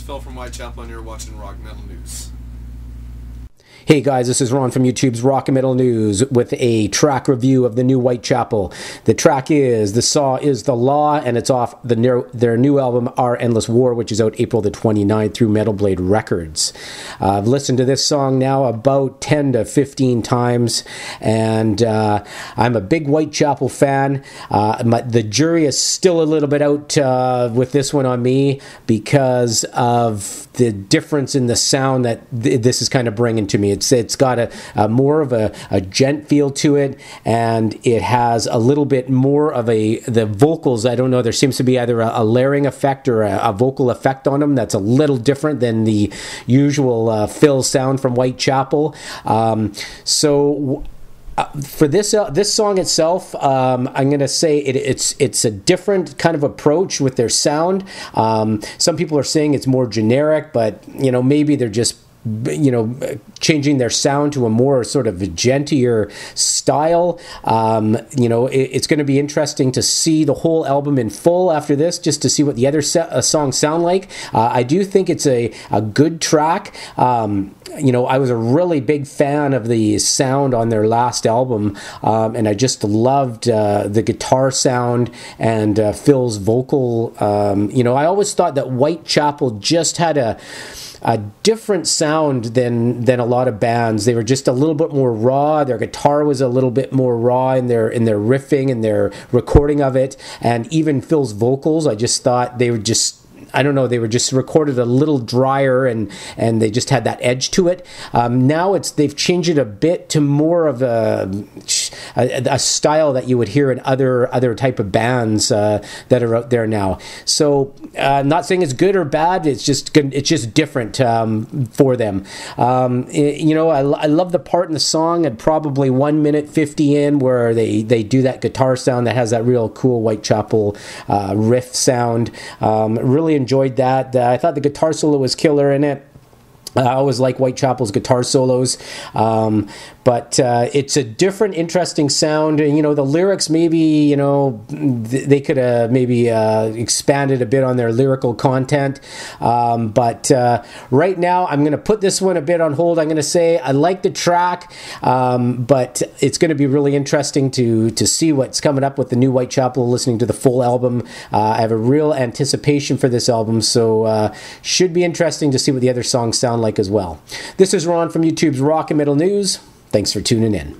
Phil from Whitechapel, and you're watching Rock Metal News. Hey guys, this is Ron from YouTube's Rock and Metal News with a track review of the new Whitechapel. The track is The Saw is the Law, and it's off their new album, Our Endless War, which is out April the 29th through Metal Blade Records. I've listened to this song now about 10 to 15 times, and I'm a big Whitechapel fan. The jury is still a little bit out with this one on me because of the difference in the sound that this is kind of bringing to me. It's got a more of a gent feel to it, and it has a little bit more of the vocals. I don't know, there seems to be either a layering effect or a vocal effect on them that's a little different than the usual Phil sound from Whitechapel. For this song itself, I'm going to say it's a different kind of approach with their sound. Some people are saying it's more generic, but maybe they're just changing their sound to a more sort of gentler style. It's going to be interesting to see the whole album in full after this, just to see what the other songs sound like. I do think it's a good track. I was a really big fan of the sound on their last album, and I just loved the guitar sound and Phil's vocal. I always thought that Whitechapel just had a different sound than a lot of bands. They were just a little bit more raw. Their guitar was a little bit more raw in their riffing and their recording of it, and even Phil's vocals. I just thought they were just, I don't know, they were just recorded a little drier, and they just had that edge to it. Now they've changed it a bit to more of a style that you would hear in other type of bands that are out there now. So not saying it's good or bad. It's just different for them. I love the part in the song at probably 1 minute 50 in where they do that guitar sound that has that real cool Whitechapel riff sound. Really enjoyed that. I thought the guitar solo was killer in it. I always like Whitechapel's guitar solos, but it's a different, interesting sound. And, the lyrics, maybe, they could have maybe expanded a bit on their lyrical content. But right now, I'm going to put this one a bit on hold. I'm going to say I like the track, but it's going to be really interesting to see what's coming up with the new Whitechapel, listening to the full album. I have a real anticipation for this album, so should be interesting to see what the other songs sound like as well. This is Ron from YouTube's Rock and Metal News. Thanks for tuning in.